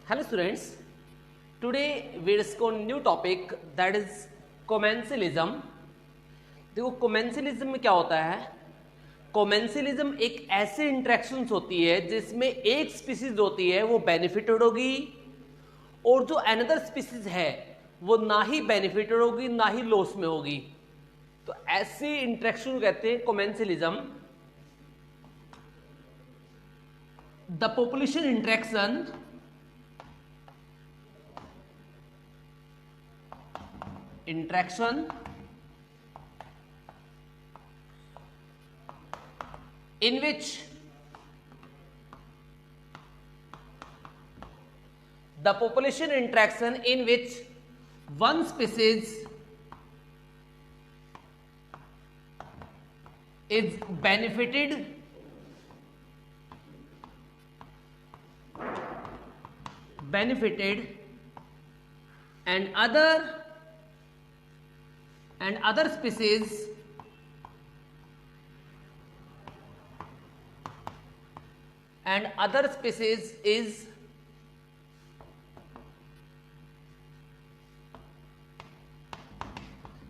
Hello students, today we discuss new topic that is commensalism. देखो commensalism में क्या होता है? commensalism एक ऐसे इंटरेक्शंस होती है जिसमें एक स्पीसीज होती है वो बेनिफिटेड होगी और जो अनदर स्पीसीज है वो ना ही बेनिफिटेड होगी ना ही लॉस में होगी। तो ऐसी इंटरेक्शन कहते हैं commensalism. The population interaction in which the population interaction in which one species is benefited and other species is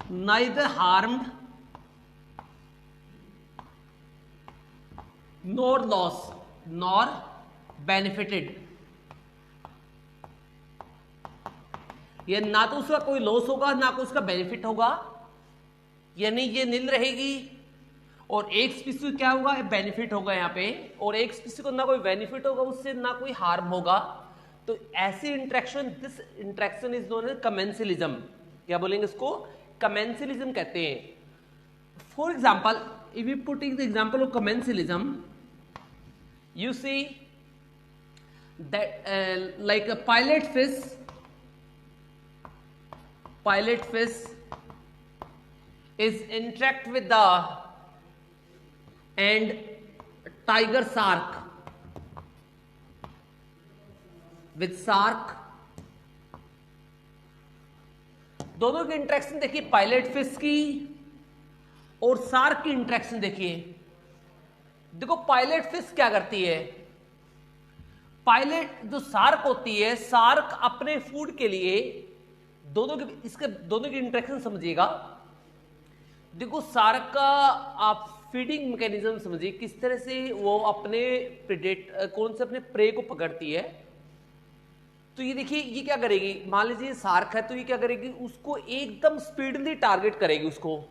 neither harmed nor lost nor benefited. ये ना तो उसका कोई लॉस होगा ना कोई उसका बेनिफिट होगा, यानी ये नील रहेगी और एक स्पीसी क्या होगा बेनिफिट होगा यहाँ पे और एक स्पीसी को ना कोई बेनिफिट होगा उससे ना कोई हार्म होगा। तो ऐसी interaction this interaction is known as commensalism. क्या बोलेंगे इसको? कमेंसलिज्म कहते हैं। For example if you put the example of commensalism you see that like a pilot fish is interact with the and tiger shark with shark। दोनों की interaction देखिए, pilot fish की और शार्क की इंटरेक्शन देखिए। देखो पायलट फिश क्या करती है, पायलट जो शार्क होती है, शार्क अपने फूड के लिए दोनों की इंटरेक्शन समझिएगा। देखो शार्क का आप फीडिंग मैकेनिज्म समझिए, किस तरह से वो अपने कौन से अपने प्रे को पकड़ती है। तो ये देखिए ये क्या करेगी, मान लीजिए शार्क है तो ये क्या करेगी, उसको एकदम स्पीडली टारगेट करेगी उसको,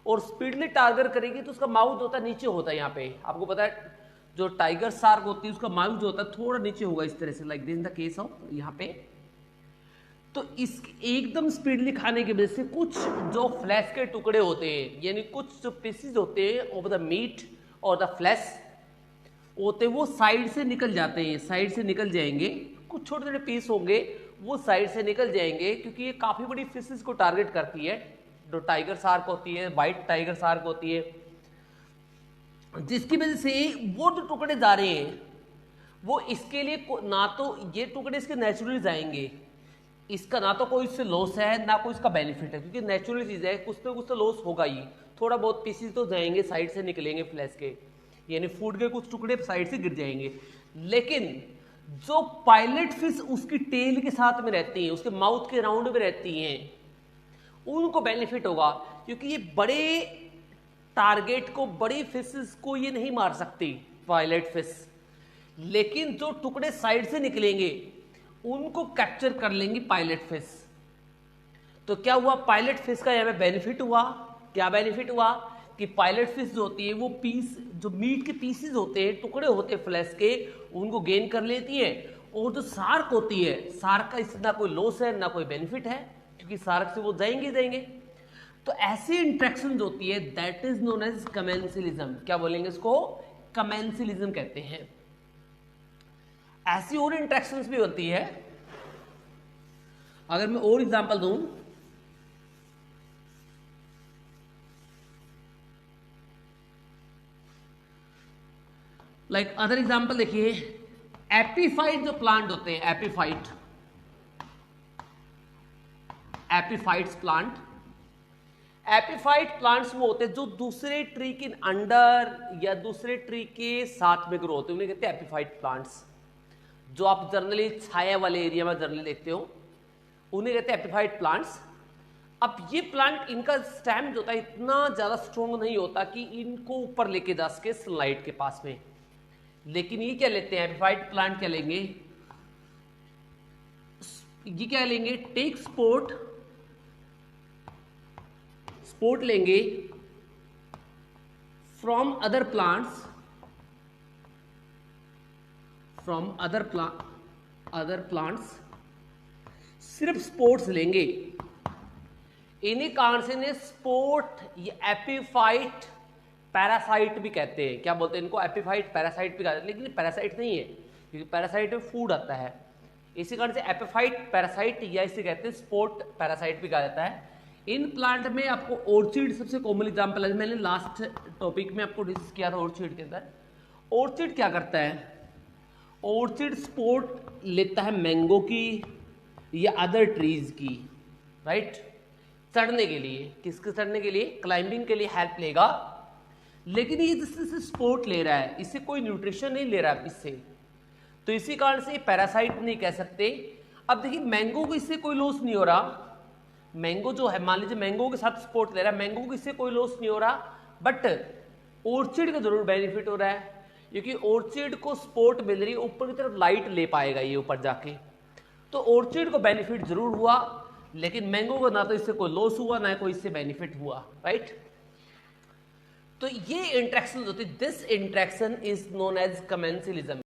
और स्पीडली टारगेट करेगी तो उसका माउथ होता है नीचे होता है। यहाँ पे आपको पता है जो टाइगर शार्क होती है उसका माउथ जो होता है थोड़ा नीचे होगा इस तरह से, like this in the case of यहाँ पे। तो इस एकदम स्पीडली खाने की वजह से कुछ जो फ्लैश के टुकड़े होते हैं, यानी कुछ जो पीसेस होते हैं ऑफ द मीट और द फ्लैश होते हैं वो साइड से निकल जाते हैं, साइड से निकल जाएंगे। कुछ छोटे छोटे पीस होंगे वो साइड से निकल जाएंगे क्योंकि ये काफी बड़ी फिशेस को टारगेट करती है। जो टाइगर शार्क होती है, व्हाइट टाइगर शार्क होती है, जिसकी वजह से वो जो टुकड़े जा रहे हैं वो इसके लिए ना तो ये टुकड़े इसके नेचुरली जाएंगे, इसका ना तो कोई इससे लॉस है ना कोई इसका बेनिफिट है, क्योंकि नेचुरल चीज है, कुछ ना कुछ तो लॉस होगा ही। थोड़ा बहुत पीसेस तो जाएंगे साइड से निकलेंगे फ्लैश के, यानी फूड के कुछ टुकड़े साइड से गिर जाएंगे। लेकिन जो पायलट फिश उसकी टेल के साथ में रहती हैं, उसके माउथ के राउंड में रहती हैं, उनको बेनिफिट होगा क्योंकि ये बड़े टारगेट को, बड़ी फिशेस को ये नहीं मार सकती पायलट फिश, लेकिन जो टुकड़े साइड से निकलेंगे उनको कैप्चर कर लेंगी पायलट फिश। तो क्या हुआ, पायलट फिश का यहाँ पे बेनिफिट हुआ। क्या बेनिफिट हुआ कि पायलट फिश जो होती है वो पीस, जो मीट के पीसेस होते हैं, टुकड़े होते हैं फ्लैश के, उनको गेन कर लेती है। और जो शार्क होती है, शार्क का इससे ना कोई लॉस है ना कोई बेनिफिट है क्योंकि शार्क से वो जाएंगे। तो ऐसी इंट्रैक्शन होती है that is known as commensalism. क्या बोलेंगे इसको? कमेंसलिज्म कहते हैं। ऐसी और इंटरेक्शंस भी होती है। अगर मैं और एग्जांपल दूं, लाइक अदर एग्जांपल देखिए, एपीफाइट जो प्लांट होते हैं, एपीफाइट्स प्लांट, एपीफाइट प्लांट्स वो होते हैं जो दूसरे ट्री के अंडर या दूसरे ट्री के साथ में ग्रो होते हैं, उन्हें कहते हैं एपीफाइट प्लांट्स। जो आप जनरली छाया वाले एरिया में जनरली देखते हो, उन्हें कहते हैं एपिफाइट प्लांट्स। अब ये प्लांट, इनका स्टेम जो होता है इतना ज़्यादा स्ट्रॉन्ग नहीं होता कि इनको ऊपर लेके जा सके सनलाइट के पास में, लेकिन ये क्या लेते हैं, एपिफाइट प्लांट क्या लेंगे, ये क्या लेंगे, टेक स्पोर्ट लेंगे फ्रॉम अदर प्लांट्स, सिर्फ स्पोर्ट्स लेंगे। इन्हीं कारण से इन्हें स्पोर्ट या एपिफाइट पैरासाइट भी कहते हैं। क्या बोलते हैं इनको, एपिफाइट पैरासाइट भी कहते हैं, लेकिन पैरासाइट नहीं है क्योंकि पैरासाइट में फूड आता है। इसी कारण से एपिफाइट पैरासाइट या इसे कहते हैं स्पोर्ट पैरासाइट भी कहा जाता है। इन प्लांट में आपको ऑर्चिड सबसे कॉमन एग्जाम्पल है, मैंने लास्ट टॉपिक में आपको डिस्कस किया था ऑर्चिड के अंदर। ऑर्चिड क्या करता है, ऑर्चिड स्पोर्ट लेता है मैंगो की या अदर ट्रीज की, राइट, चढ़ने के लिए, किसके चढ़ने के लिए, क्लाइंबिंग के लिए हेल्प लेगा। लेकिन ये जिससे स्पोर्ट ले रहा है, इससे कोई न्यूट्रिशन नहीं ले रहा है इससे, तो इसी कारण से पैरासाइट नहीं कह सकते। अब देखिए मैंगो को इससे कोई लॉस नहीं हो रहा, मैंगो जो है मान लीजिए मैंगो के साथ सपोर्ट ले रहा है, मैंगो को इससे कोई लॉस नहीं हो रहा, बट ऑर्चिड का जरूर बेनिफिट हो रहा है क्योंकि ऑर्चिड को सपोर्ट मिल रही है, ऊपर की तरफ लाइट ले पाएगा ये ऊपर जाके, तो ऑर्चिड को बेनिफिट जरूर हुआ, लेकिन मैंगो को ना तो इससे कोई लॉस हुआ ना कोई इससे बेनिफिट हुआ, राइट। तो ये इंट्रैक्शन होती है, this interaction is known as कमेंसिलिज्म।